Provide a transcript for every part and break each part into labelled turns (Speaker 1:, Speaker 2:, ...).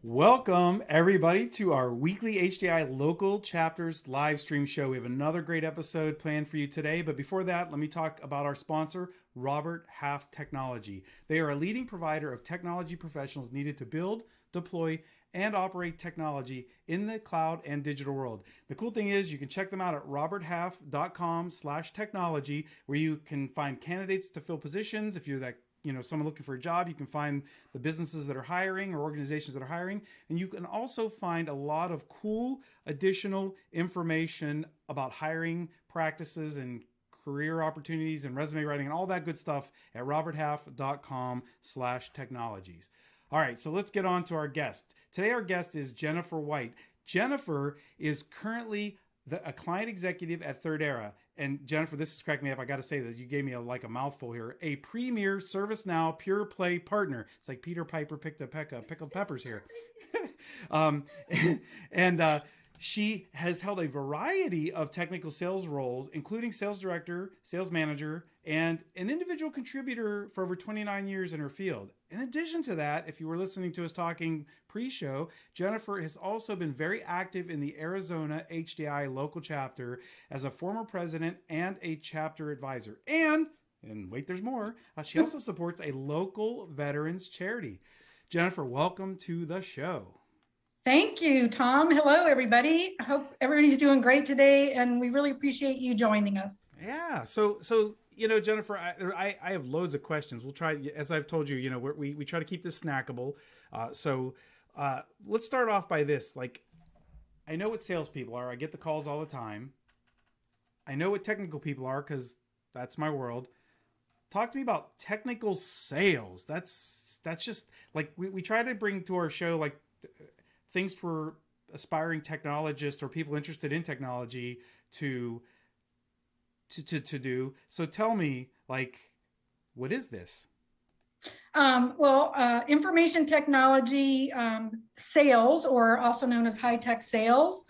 Speaker 1: Welcome, everybody, to our weekly HDI Local Chapters live stream show. We have another great episode planned for you today. But before that, let me talk about our sponsor, Robert Half Technology. They are a leading provider of technology professionals needed to build, deploy, and operate technology in the cloud and digital world. The cool thing is you can check them out at roberthalf.com/technology, where you can find candidates to fill positions. If you're that someone looking for a job, you can find the businesses that are hiring or organizations that are hiring. And you can also find a lot of cool additional information about hiring practices and career opportunities and resume writing and all that good stuff at roberthalf.com/technologies. All right, so let's get on to our guest. Today, our guest is Jennifer White. Jennifer is currently a client executive at Thirdera. And Jennifer, this is cracking me up. I got to say that you gave me a mouthful here. A premier ServiceNow pure play partner. It's like Peter Piper picked a peck of pickled peppers here. and she has held a variety of technical sales roles, including sales director, sales manager, and an individual contributor for over 29 years in her field. In addition to that, if you were listening to us talking pre-show, Jennifer has also been very active in the Arizona HDI Local Chapter as a former president and a chapter advisor. And wait, there's more. She also supports a local veterans charity. Jennifer, welcome to the show.
Speaker 2: Thank you, Tom. Hello, everybody. I hope everybody's doing great today, and we really appreciate you joining us.
Speaker 1: Yeah. So Jennifer, I have loads of questions. We'll try, as I've told you, we try to keep this snackable. Let's start off by this. I know what salespeople are. I get the calls all the time. I know what technical people are because that's my world. Talk to me about technical sales. That's just we try to bring to our show things for aspiring technologists or people interested in technology to do. So tell me, what is this?
Speaker 2: Information technology sales, or also known as high-tech sales,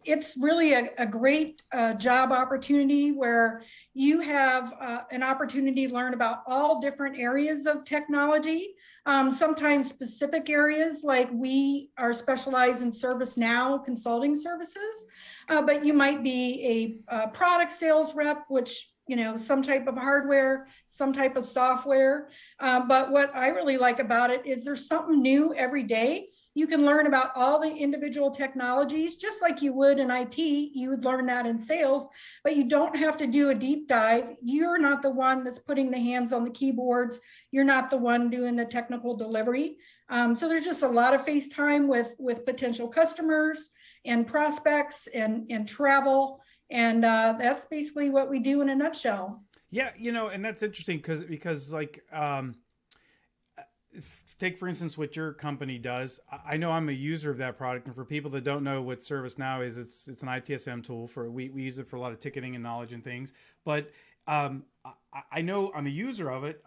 Speaker 2: it's really a great job opportunity where you have an opportunity to learn about all different areas of technology, sometimes specific areas, like we are specialized in ServiceNow consulting services, but you might be a product sales rep, which some type of hardware, some type of software. But what I really like about it is there's something new every day. You can learn about all the individual technologies, just like you would in IT, you would learn that in sales, but you don't have to do a deep dive. You're not the one that's putting the hands on the keyboards. You're not the one doing the technical delivery. So there's just a lot of face time with potential customers and prospects and travel. And that's basically what we do in a nutshell.
Speaker 1: Yeah, and that's interesting because take for instance what your company does. I know I'm a user of that product, and for people that don't know what ServiceNow is, it's an ITSM tool we use it for a lot of ticketing and knowledge and things. But I know I'm a user of it.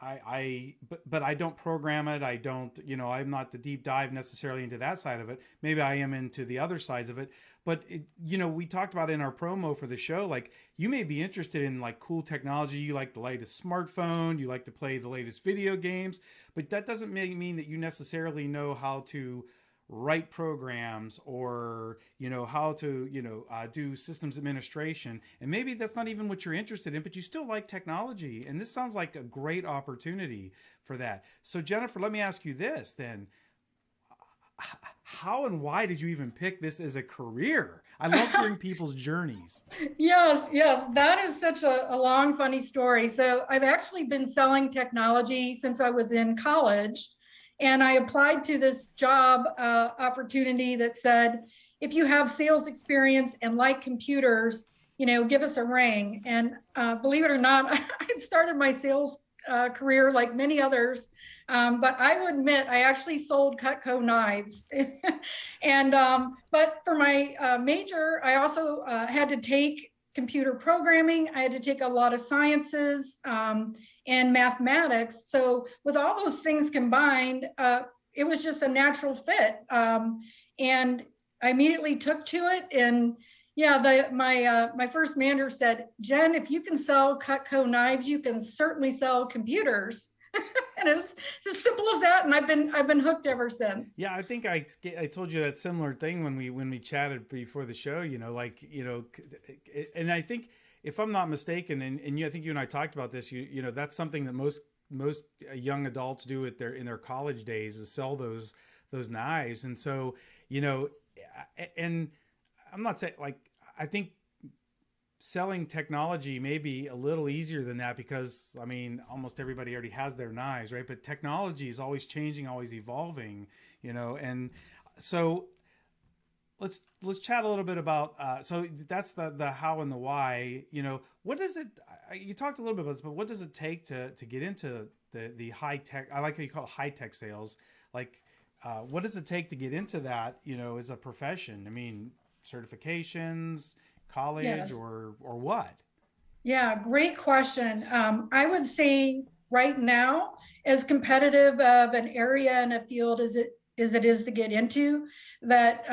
Speaker 1: But I don't program it. I don't, I'm not the deep dive necessarily into that side of it. Maybe I am into the other sides of it. But we talked about in our promo for the show, you may be interested in cool technology. You like the latest smartphone. You like to play the latest video games. But that doesn't mean that you necessarily know how to write programs or how to do systems administration, and maybe that's not even what you're interested in, but you still like technology, and this sounds like a great opportunity for that. So Jennifer, let me ask you this then: how and why did you even pick this as a career? I love hearing people's journeys.
Speaker 2: Yes, that is such a long, funny story. So I've actually been selling technology since I was in college. And I applied to this job opportunity that said, if you have sales experience and like computers, give us a ring. And believe it or not, I had started my sales career like many others. But I will admit, I actually sold Cutco knives. But for my major, I also had to take computer programming. I had to take a lot of sciences and mathematics. So with all those things combined, it was just a natural fit. And I immediately took to it. And yeah, my first manager said, Jen, if you can sell Cutco knives, you can certainly sell computers. And it's as simple as that. And I've been hooked ever since.
Speaker 1: Yeah, I think I told you that similar thing when we chatted before the show. And I think if I'm not mistaken, and I think you and I talked about this. That's something that most young adults do in their college days is sell those knives. And so and I'm not saying like I think selling technology may be a little easier than that because I mean almost everybody already has their knives, right? But technology is always changing, always evolving, and so let's chat a little bit about so that's the how and the why. What does it you talked a little bit about this, but what does it take to get into the high tech? I like how you call it high tech sales. Like what does it take to get into that, as a profession? I mean, certifications, college,
Speaker 2: Yes.
Speaker 1: or what?
Speaker 2: Yeah, great question. I would say right now, as competitive of an area and a field as it is to get into, that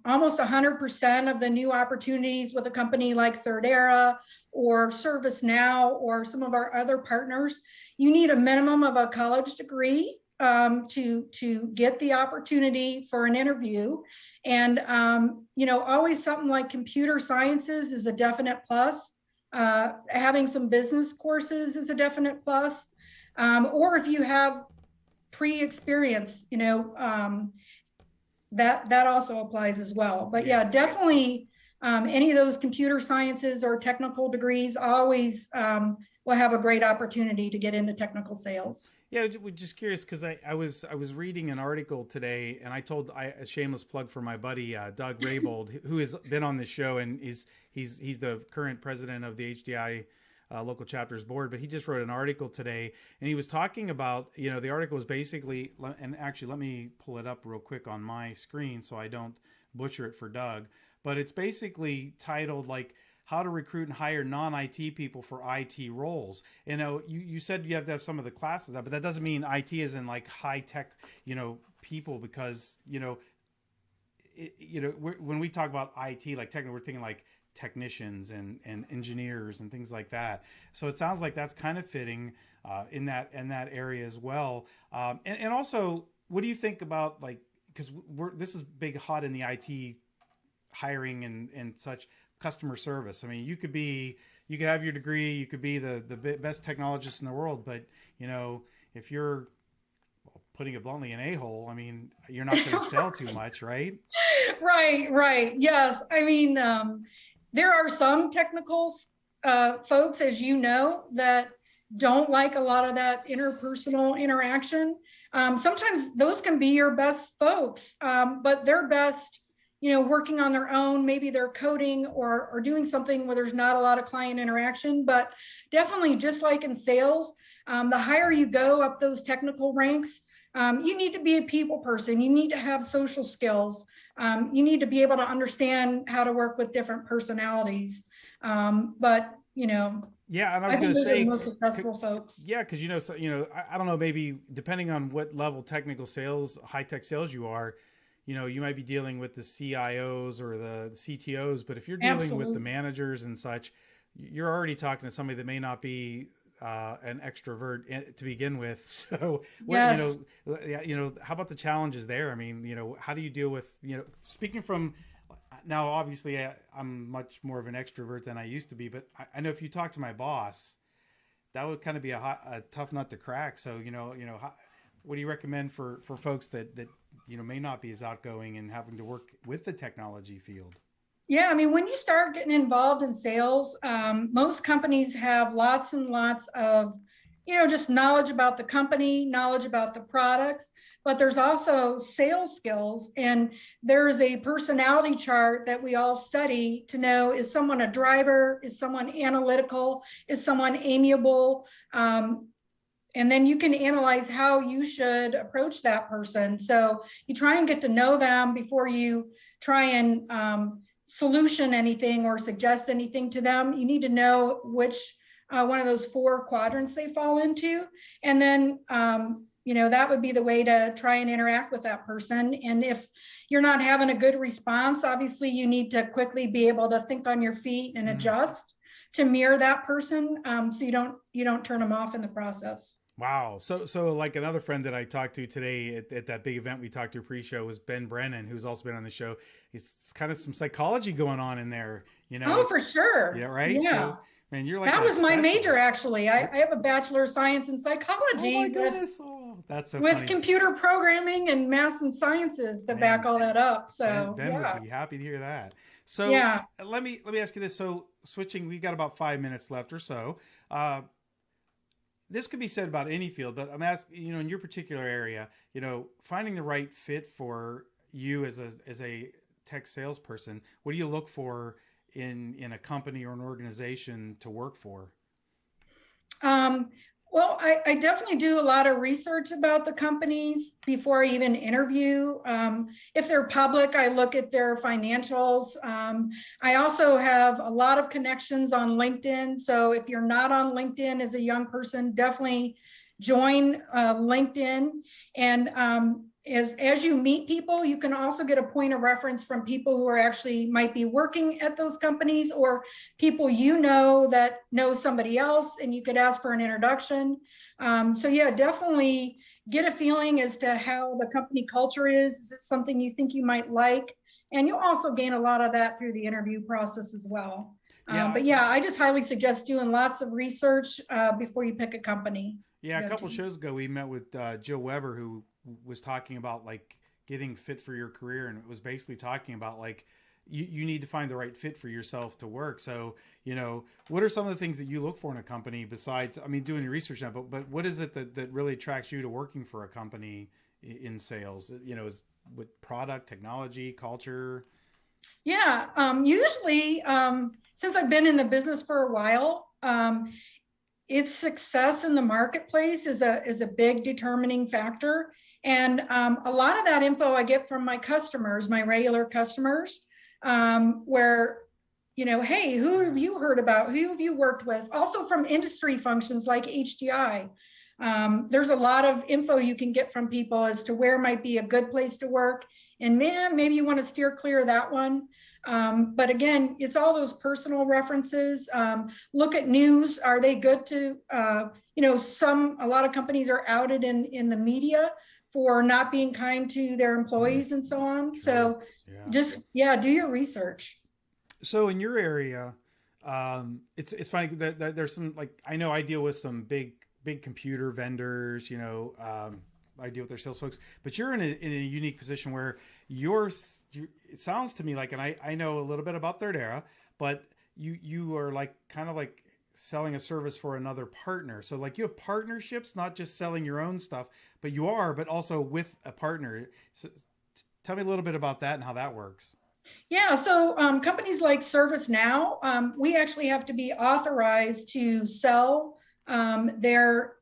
Speaker 2: almost 100% of the new opportunities with a company like Thirdera or ServiceNow or some of our other partners, you need a minimum of a college degree to get the opportunity for an interview. And, always something like computer sciences is a definite plus. Having some business courses is a definite plus. Or if you have pre-experience, that also applies as well. But yeah, definitely any of those computer sciences or technical degrees always will have a great opportunity to get into technical sales.
Speaker 1: Yeah, we're just curious because I was reading an article today, and a shameless plug for my buddy Doug Raybold, who has been on this show, and he's the current president of the HDI Local Chapters board. But he just wrote an article today, and he was talking about the article was basically, and actually let me pull it up real quick on my screen so I don't butcher it for Doug. But it's basically titled like how to recruit and hire non-IT people for IT roles. You said you have to have some of the classes, but that doesn't mean IT is in like high tech, people, because when we talk about IT, like technical, we're thinking like technicians and engineers and things like that. So it sounds like that's kind of fitting in that area as well. And also, what do you think about like, because this is big hot in the IT hiring and such, customer service. I mean, you could have your degree, you could be the best technologist in the world, but if you're, putting it bluntly, an a-hole, I mean, you're not going to sell too much, right?
Speaker 2: Right. Yes. I mean, there are some technical folks, as you know, that don't like a lot of that interpersonal interaction. Sometimes those can be your best folks, but they're best working on their own. Maybe they're coding or doing something where there's not a lot of client interaction. But definitely, just like in sales, the higher you go up those technical ranks, you need to be a people person. You need to have social skills. You need to be able to understand how to work with different personalities. But
Speaker 1: yeah, and I was going to say,
Speaker 2: most successful folks.
Speaker 1: Yeah, because I don't know, maybe depending on what level technical sales, high tech sales you are, you might be dealing with the CIOs or the CTOs, but if you're dealing
Speaker 2: Absolutely.
Speaker 1: with the managers and such, you're already talking to somebody that may not be an extrovert to begin with. So,
Speaker 2: Yes.
Speaker 1: how about the challenges there? I mean, how do you deal with, speaking from now, obviously I'm much more of an extrovert than I used to be, but I know if you talk to my boss, that would kind of be a tough nut to crack. So, what do you recommend for folks that may not be as outgoing and having to work with the technology field?
Speaker 2: Yeah, I mean, when you start getting involved in sales, most companies have lots and lots of, just knowledge about the company, knowledge about the products, but there's also sales skills. And there is a personality chart that we all study to know, is someone a driver? Is someone analytical? Is someone amiable? And then you can analyze how you should approach that person. So you try and get to know them before you try and solution anything or suggest anything to them. You need to know which one of those 4 quadrants they fall into. And then, that would be the way to try and interact with that person. And if you're not having a good response, obviously you need to quickly be able to think on your feet and adjust to mirror that person, so you don't turn them off in the process.
Speaker 1: Wow. So like another friend that I talked to today at that big event we talked to pre-show was Ben Brennan, who's also been on the show. It's kind of some psychology going on in there,
Speaker 2: Oh, for
Speaker 1: Yeah,
Speaker 2: sure.
Speaker 1: right.
Speaker 2: Yeah.
Speaker 1: So, man, you're like
Speaker 2: That
Speaker 1: a
Speaker 2: was my major,
Speaker 1: specialist.
Speaker 2: actually. I have a Bachelor of Science in
Speaker 1: Oh my
Speaker 2: Psychology
Speaker 1: goodness. Oh, that's so
Speaker 2: with
Speaker 1: funny.
Speaker 2: computer programming and math and sciences to back
Speaker 1: Man,
Speaker 2: all that up. So,
Speaker 1: Ben would
Speaker 2: yeah.
Speaker 1: be happy to hear that. So
Speaker 2: Yeah.
Speaker 1: let me ask you this. So switching, we got about 5 minutes left or so. Uh, this could be said about any field, but I'm asking, in your particular area, finding the right fit for you as a tech salesperson. What do you look for in a company or an organization to work for?
Speaker 2: Um, well, I definitely do a lot of research about the companies before I even interview. If they're public, I look at their financials. I also have a lot of connections on LinkedIn. So if you're not on LinkedIn as a young person, definitely join LinkedIn. And as you meet people, you can also get a point of reference from people who are actually might be working at those companies, or people that know somebody else, and you could ask for an introduction. So yeah, definitely get a feeling as to how the company culture is. Is it something you think you might like? And you'll also gain a lot of that through the interview process as well.
Speaker 1: Yeah,
Speaker 2: But yeah, I just highly suggest doing lots of research before you pick a company to
Speaker 1: yeah. A
Speaker 2: go
Speaker 1: couple
Speaker 2: to.
Speaker 1: shows ago, we met with Joe Weber, who was talking about like getting fit for your career, and it was basically talking about like you need to find the right fit for yourself to work. So, what are some of the things that you look for in a company besides, I mean, doing your research now, but what is it that really attracts you to working for a company in sales? Is with product, technology, culture?
Speaker 2: Yeah, usually, since I've been in the business for a while, its success in the marketplace is a big determining factor. And a lot of that info I get from my customers, my regular customers, where, hey, who have you heard about? Who have you worked with? Also from industry functions like HDI. There's a lot of info you can get from people as to where might be a good place to work. And man, maybe you want to steer clear of that one. But again, it's all those personal references. Look at news. Are they good to, a lot of companies are outed in the media for not being kind to their employees and so on.
Speaker 1: Sure.
Speaker 2: So
Speaker 1: Yeah.
Speaker 2: just, yeah, do your research.
Speaker 1: So in your area, it's funny that there's some, like, I know I deal with some big computer vendors, I deal with their sales folks, but you're in a unique position where it sounds to me like, and I know a little bit about Thirdera, but you are like kind of like selling a service for another partner. So like you have partnerships, not just selling your own stuff, but also with a partner. So, tell me a little bit about that and how that works.
Speaker 2: Yeah, so companies like ServiceNow, we actually have to be authorized to sell their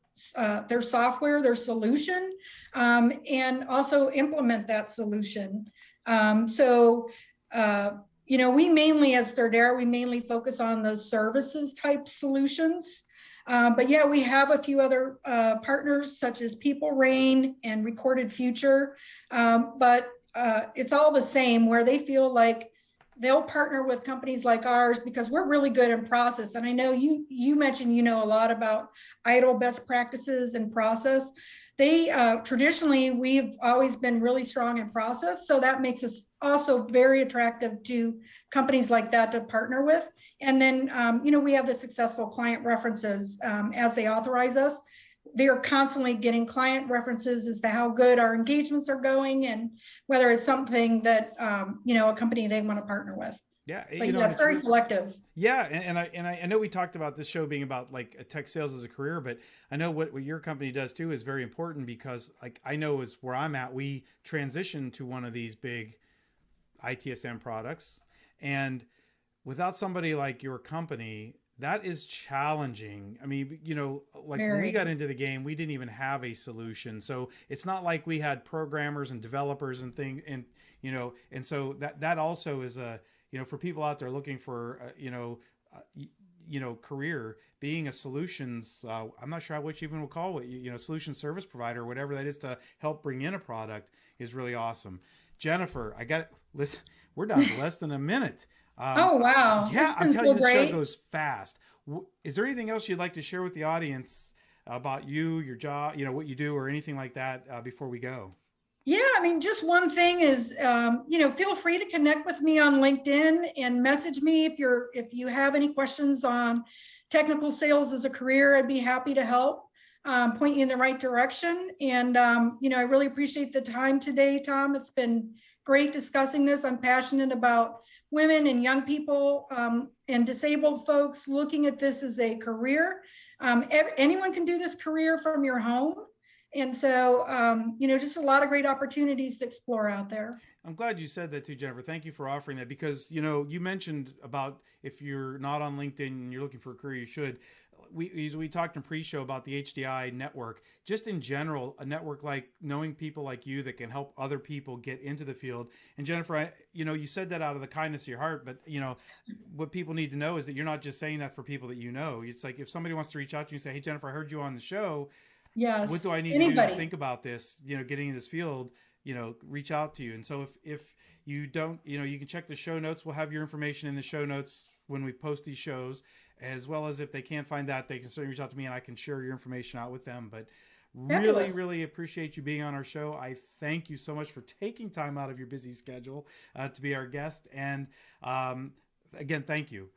Speaker 2: software, their solution, and also implement that solution. So, we mainly, as Thirdera, we mainly focus on the services type solutions. But yeah, we have a few other partners such as People Rain and Recorded Future. But it's all the same, where they feel like they'll partner with companies like ours because we're really good in process. And I know you mentioned, a lot about ITIL best practices and process. They traditionally, we've always been really strong in process. So that makes us also very attractive to companies like that to partner with. And then, we have the successful client references as they authorize us. They are constantly getting client references as to how good our engagements are going and whether it's something that, a company they want to partner with.
Speaker 1: Yeah,
Speaker 2: But yeah, it's very selective.
Speaker 1: Yeah, and I know we talked about this show being about like a tech sales as a career, but I know what your company does too is very important because like I know is where I'm at. We transitioned to one of these big ITSM products, and without somebody like your company, that is challenging. I mean, like when we got into the game, we didn't even have a solution. So it's not like we had programmers and developers and things, and so that also is a, for people out there looking for, career, being a solutions, I'm not sure what you even will call it, solution service provider, or whatever that is to help bring in a product is really awesome. Jennifer, listen, we're down to less than a minute.
Speaker 2: Oh, wow.
Speaker 1: Yeah,
Speaker 2: It's
Speaker 1: I'm
Speaker 2: been
Speaker 1: telling
Speaker 2: so
Speaker 1: you, this show
Speaker 2: great.
Speaker 1: goes fast. Is there anything else you'd like to share with the audience about you, your job, what you do, or anything like that before we go?
Speaker 2: Yeah, I mean, just one thing is, feel free to connect with me on LinkedIn and message me if you have any questions on technical sales as a career. I'd be happy to help point you in the right direction. And I really appreciate the time today, Tom. It's been great discussing this. I'm passionate about women and young people and disabled folks looking at this as a career. Anyone can do this career from your home. And so, just a lot of great opportunities to explore out there.
Speaker 1: I'm glad you said that too, Jennifer. Thank you for offering that because, you mentioned about if you're not on LinkedIn and you're looking for a career, you should. We talked in pre-show about the HDI network. Just in general, a network like knowing people like you that can help other people get into the field. And Jennifer, you said that out of the kindness of your heart, but what people need to know is that you're not just saying that for people that you know. It's like if somebody wants to reach out to you and say, "Hey, Jennifer, I heard you on the show.
Speaker 2: Yes.
Speaker 1: What do I need to do to think about this, getting in this field, reach out to you." And so if you don't, you can check the show notes. We'll have your information in the show notes when we post these shows, as well as if they can't find that, they can certainly reach out to me and I can share your information out with them. But really, really appreciate you being on our show. I thank you so much for taking time out of your busy schedule to be our guest. And again, thank you.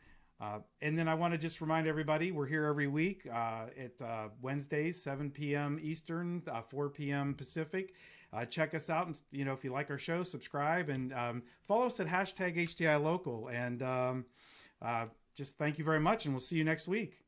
Speaker 1: And then I want to just remind everybody, we're here every week at Wednesdays, 7 p.m. Eastern, 4 p.m. Pacific. Check us out. And, if you like our show, subscribe and follow us at #HDI Local. And just thank you very much. And we'll see you next week.